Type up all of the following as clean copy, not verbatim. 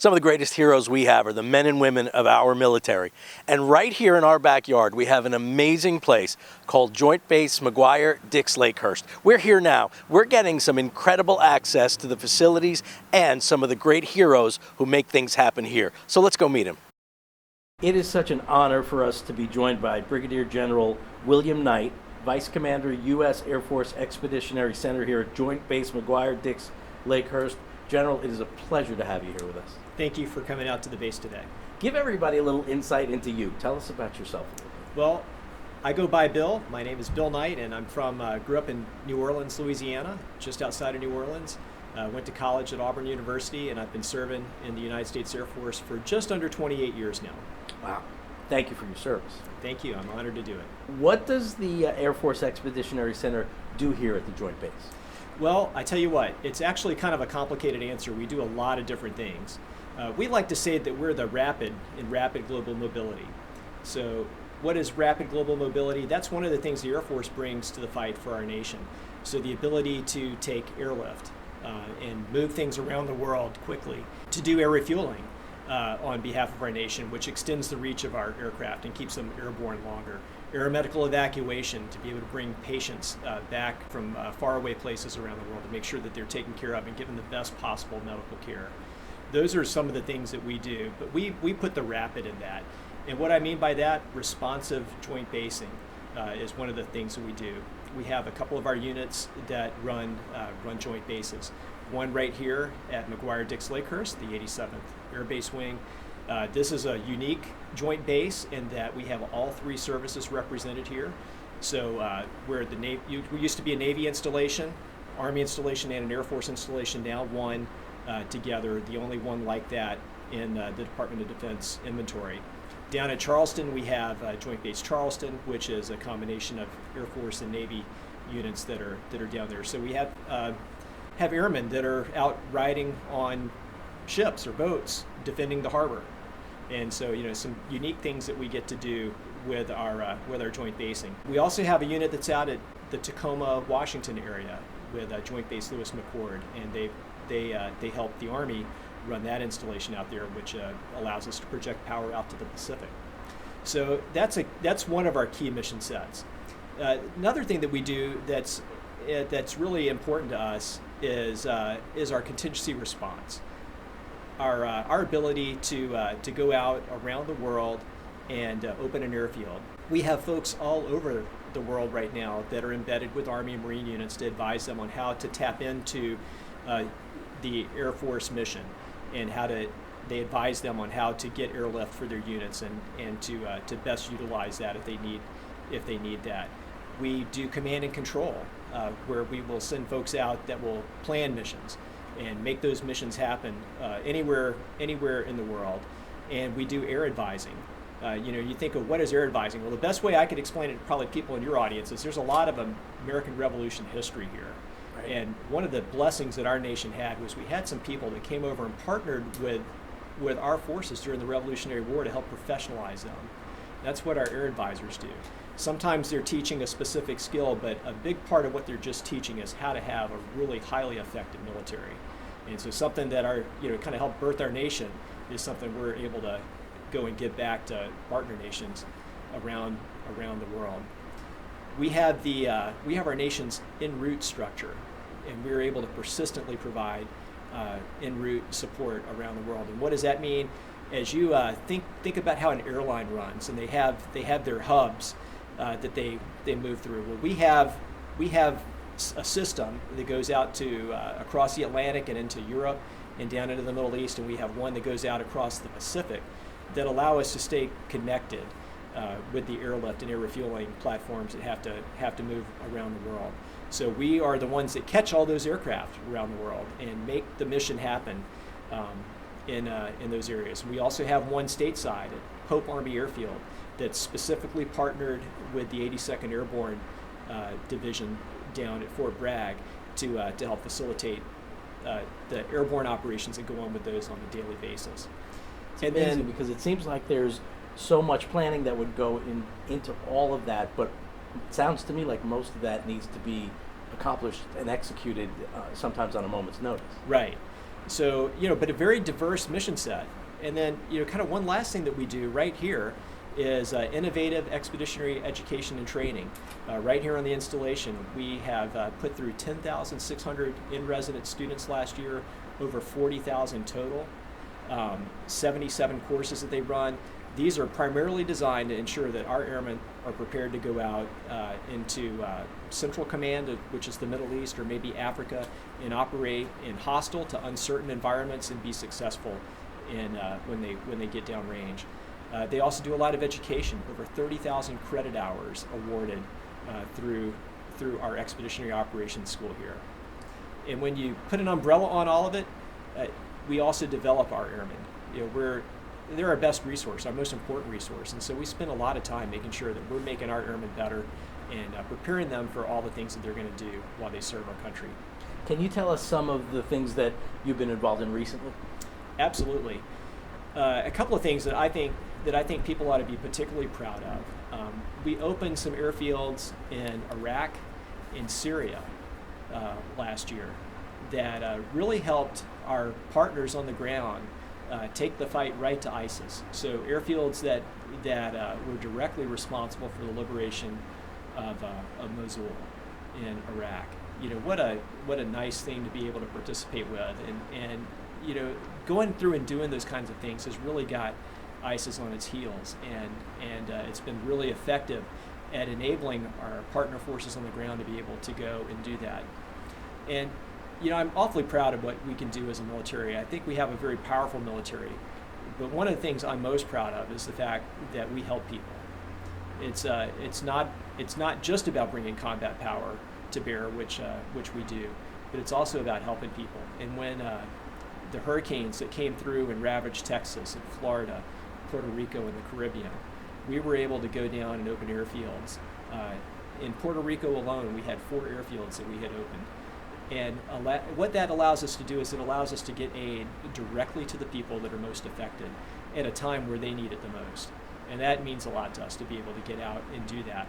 Some of the greatest heroes we have are the men and women of our military. And right here in our backyard, we have an amazing place called Joint Base McGuire Dix Lakehurst. We're here now. We're getting some incredible access to the facilities and some of the great heroes who make things happen here. So let's go meet them. It is such an honor for us to be joined by Brigadier General William Knight, Vice Commander, U.S. Air Force Expeditionary Center here at Joint Base McGuire Dix Lakehurst. General, it is a pleasure to have you here with us. Thank you for coming out to the base today. Give everybody a little insight into you. Tell us about yourself. Well, I go by Bill. My name is Bill Knight, and I'm grew up in New Orleans, Louisiana, just outside of New Orleans. Went to college at Auburn University, and I've been serving in the United States Air Force for just under 28 years now. Wow. Thank you for your service. Thank you. I'm honored to do it. What does the Air Force Expeditionary Center do here at the Joint Base? Well, I tell you what, it's actually kind of a complicated answer. We do a lot of different things. We like to say that we're the rapid global mobility. So what is rapid global mobility? That's one of the things the Air Force brings to the fight for our nation. So the ability to take airlift and move things around the world quickly, to do air refueling on behalf of our nation, which extends the reach of our aircraft and keeps them airborne longer. Aeromedical evacuation, to be able to bring patients back from faraway places around the world to make sure that they're taken care of and given the best possible medical care. Those are some of the things that we do, but we put the rapid in that. And what I mean by that, responsive joint basing is one of the things that we do. We have a couple of our units that run joint bases. One right here at McGuire Dix Lakehurst, the 87th Air Base Wing. This is a unique joint base in that we have all three services represented here. So where we used to be a Navy installation, Army installation, and an Air Force installation, now one together, the only one like that in the Department of Defense inventory. Down at Charleston, we have Joint Base Charleston, which is a combination of Air Force and Navy units that are down there. So we have airmen that are out riding on ships or boats defending the harbor. And so, some unique things that we get to do with our joint basing. We also have a unit that's out at the Tacoma, Washington area with Joint Base Lewis McChord, and they help the Army run that installation out there, which allows us to project power out to the Pacific. So that's one of our key mission sets. Another thing that we do that's really important to us is our contingency response. Our ability to go out around the world and open an airfield. We have folks all over the world right now that are embedded with Army and Marine units to advise them on how to tap into the Air Force mission and they advise them on how to get airlift for their units and to best utilize that if they need that. We do command and control, where we will send folks out that will plan missions and make those missions happen anywhere in the world. And we do air advising. You think of what is air advising? Well, the best way I could explain it to probably people in your audience is there's a lot of American Revolution history here. Right. And one of the blessings that our nation had was we had some people that came over and partnered with our forces during the Revolutionary War to help professionalize them. That's what our air advisors do. Sometimes they're teaching a specific skill, but a big part of what they're just teaching is how to have a really highly effective military. And so something that kind of helped birth our nation is something we're able to go and give back to partner nations around the world. We have our nation's en route structure, and we're able to persistently provide en route support around the world. And what does that mean? As you think about how an airline runs, and they have their hubs that they move through. Well, we have a system that goes out to across the Atlantic and into Europe and down into the Middle East, and we have one that goes out across the Pacific that allow us to stay connected with the airlift and air refueling platforms that have to move around the world. So we are the ones that catch all those aircraft around the world and make the mission happen in those areas. We also have one stateside at Pope Army Airfield that's specifically partnered with the 82nd Airborne Division down at Fort Bragg to help facilitate the airborne operations that go on with those on a daily basis. It's amazing because it seems like there's so much planning that would go into all of that, but it sounds to me like most of that needs to be accomplished and executed sometimes on a moment's notice. Right. So, but a very diverse mission set. And then, kind of one last thing that we do right here is innovative expeditionary education and training. Right here on the installation, we have put through 10,600 in-resident students last year, over 40,000 total, 77 courses that they run. These are primarily designed to ensure that our airmen are prepared to go out into Central Command, which is the Middle East or maybe Africa, and operate in hostile to uncertain environments and be successful in when they get downrange. They also do a lot of education, over 30,000 credit hours awarded through our Expeditionary Operations School here. And when you put an umbrella on all of it, we also develop our airmen. They're our best resource, our most important resource, and so we spend a lot of time making sure that we're making our airmen better and preparing them for all the things that they're going to do while they serve our country. Can you tell us some of the things that you've been involved in recently? Absolutely. A couple of things that I think people ought to be particularly proud of. We opened some airfields in Iraq and Syria last year that really helped our partners on the ground take the fight right to ISIS. So airfields that were directly responsible for the liberation of Mosul in Iraq. What a nice thing to be able to participate with, and going through and doing those kinds of things has really got ISIS on its heels, and it's been really effective at enabling our partner forces on the ground to be able to go and do that. And I'm awfully proud of what we can do as a military. I think we have a very powerful military, but one of the things I'm most proud of is the fact that we help people. It's not just about bringing combat power to bear, which we do, but it's also about helping people. And when the hurricanes that came through and ravaged Texas and Florida, Puerto Rico, and the Caribbean, we were able to go down and open airfields. In Puerto Rico alone, we had 4 airfields that we had opened. And what that allows us to do is it allows us to get aid directly to the people that are most affected at a time where they need it the most. And that means a lot to us to be able to get out and do that.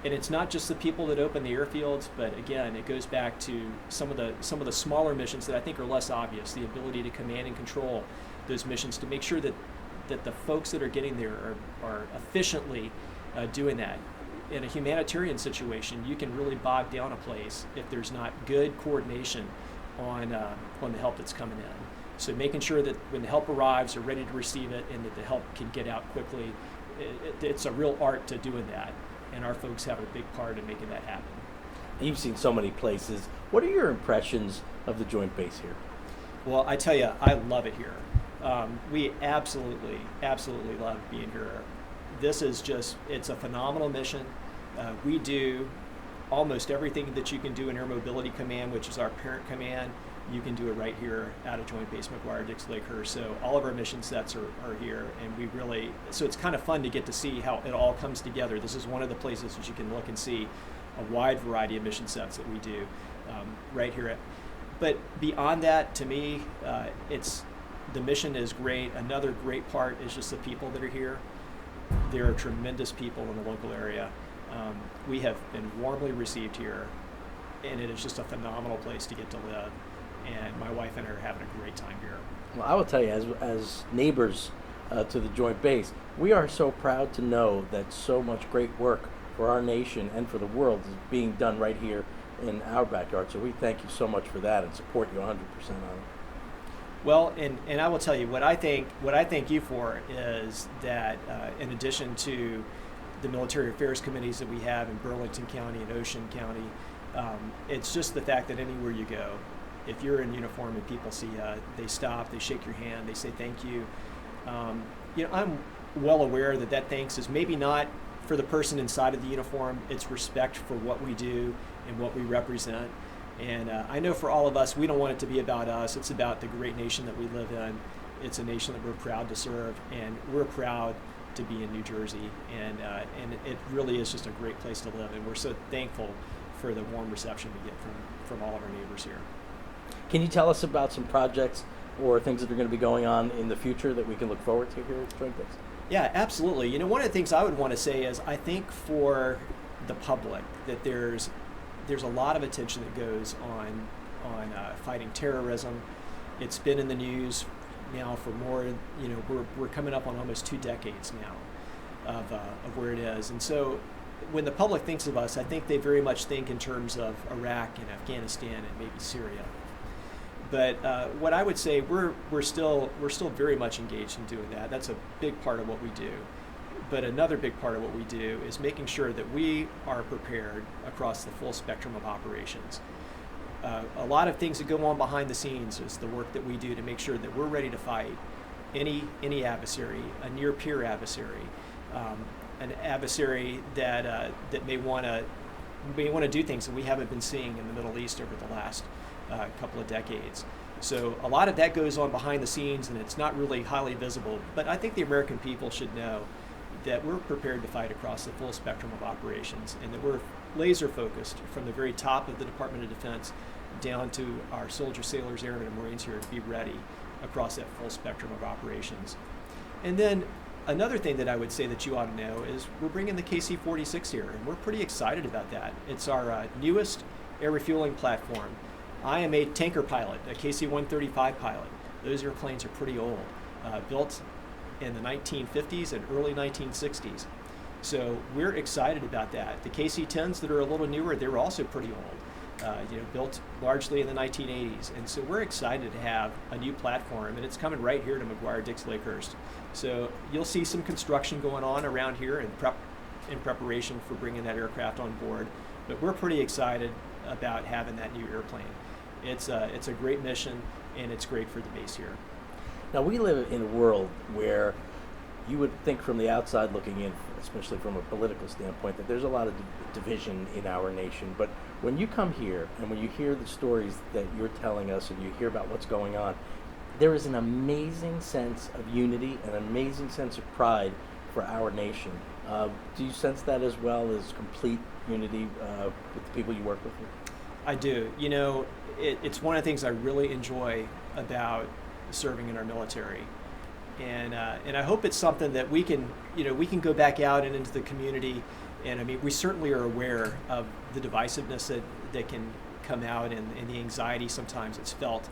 And it's not just the people that open the airfields, but again, it goes back to some of the smaller missions that I think are less obvious, the ability to command and control those missions to make sure that the folks that are getting there are efficiently doing that. In a humanitarian situation, you can really bog down a place if there's not good coordination on the help that's coming in. So making sure that when the help arrives, they're ready to receive it, and that the help can get out quickly. It's a real art to doing that, and our folks have a big part in making that happen. You've seen so many places. What are your impressions of the Joint Base here? Well, I tell you, I love it here. We absolutely love being here. This is it's a phenomenal mission. We do almost everything that you can do in Air Mobility Command, which is our parent command. You can do it right here out of Joint Base McGuire, Lakehurst. So all of our mission sets are here, and so it's kind of fun to get to see how it all comes together. This is one of the places that you can look and see a wide variety of mission sets that we do right here. But beyond that, to me, the mission is great. Another great part is just the people that are here. There are tremendous people in the local area. We have been warmly received here, and it is just a phenomenal place to get to live. And my wife and I are having a great time here. Well, I will tell you, as neighbors to the Joint Base, we are so proud to know that so much great work for our nation and for the world is being done right here in our backyard. So we thank you so much for that and support you 100% on it. Well, and I will tell you what I thank you for is that in addition to the military affairs committees that we have in Burlington County and Ocean County, it's just the fact that anywhere you go, if you're in uniform and people see you, they stop, they shake your hand, they say thank you. I'm well aware that thanks is maybe not for the person inside of the uniform. It's respect for what we do and what we represent. And I know for all of us, we don't want it to be about us. It's about the great nation that we live in. It's a nation that we're proud to serve, and we're proud to be in New Jersey. And it really is just a great place to live, and we're so thankful for the warm reception we get from all of our neighbors here. Can you tell us about some projects or things that are going to be going on in the future that we can look forward to here at Joint Base? Yeah, absolutely. One of the things I would want to say is I think for the public that there's a lot of attention that goes on fighting terrorism, It's been in the news now for more, we're coming up on almost 2 decades now of where it is. And so when the public thinks of us, I think they very much think in terms of Iraq and Afghanistan and maybe Syria. But what I would say, we're still very much engaged in doing that. That's a big part of what we do. But another big part of what we do is making sure that we are prepared across the full spectrum of operations. A lot of things that go on behind the scenes is the work that we do to make sure that we're ready to fight any adversary, a near peer adversary, an adversary that may want to do things that we haven't been seeing in the Middle East over the last couple of decades. So a lot of that goes on behind the scenes, and it's not really highly visible. But I think the American people should know that we're prepared to fight across the full spectrum of operations, and that we're laser focused from the very top of the Department of Defense down to our soldiers, sailors, airmen, and Marines here to be ready across that full spectrum of operations. And then another thing that I would say that you ought to know is we're bringing the KC-46 here, and we're pretty excited about that. It's our newest air refueling platform. I am a tanker pilot, a KC-135 pilot. Those airplanes are pretty old, built in the 1950s and early 1960s. So we're excited about that. The KC-10s that are a little newer, they were also pretty old, built largely in the 1980s. And so we're excited to have a new platform, and it's coming right here to McGuire Dix Lakehurst. So you'll see some construction going on around here in preparation for bringing that aircraft on board. But we're pretty excited about having that new airplane. It's a great mission, and it's great for the base here. Now, we live in a world where you would think from the outside looking in, especially from a political standpoint, that there's a lot of division in our nation. But when you come here and when you hear the stories that you're telling us and you hear about what's going on, there is an amazing sense of unity, an amazing sense of pride for our nation. Do you sense that as well, as complete unity with the people you work with? I do. It's one of the things I really enjoy about serving in our military, and I hope it's something that we can go back out and into the community. And I mean, we certainly are aware of the divisiveness that can come out, and the anxiety sometimes that's felt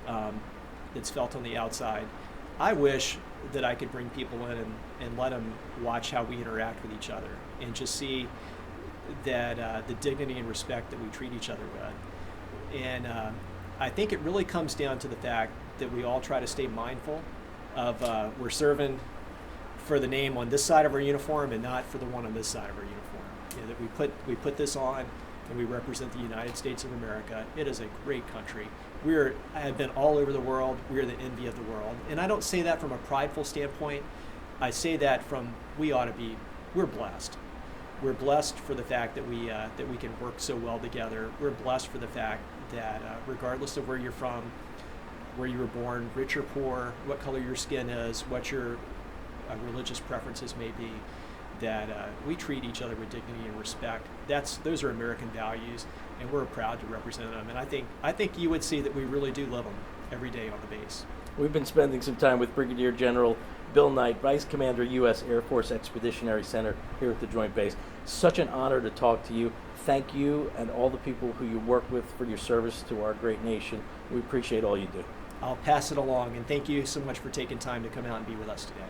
on the outside. I wish that I could bring people in and let them watch how we interact with each other, and just see that the dignity and respect that we treat each other with. And I think it really comes down to the fact that we all try to stay mindful of we're serving for the name on this side of our uniform and not for the one on this side of our uniform. That we put this on and we represent the United States of America. It is a great country. I have been all over the world. We are the envy of the world. And I don't say that from a prideful standpoint. I say that from we're blessed. We're blessed for the fact that we can work so well together. We're blessed for the fact that regardless of where you're from, where you were born, rich or poor, what color your skin is, what your religious preferences may be, that we treat each other with dignity and respect. Those are American values, and we're proud to represent them. And I think you would see that we really do live them every day on the base. We've been spending some time with Brigadier General Bill Knight, Vice Commander, U.S. Air Force Expeditionary Center here at the Joint Base. Such an honor to talk to you. Thank you and all the people who you work with for your service to our great nation. We appreciate all you do. I'll pass it along, and thank you so much for taking time to come out and be with us today.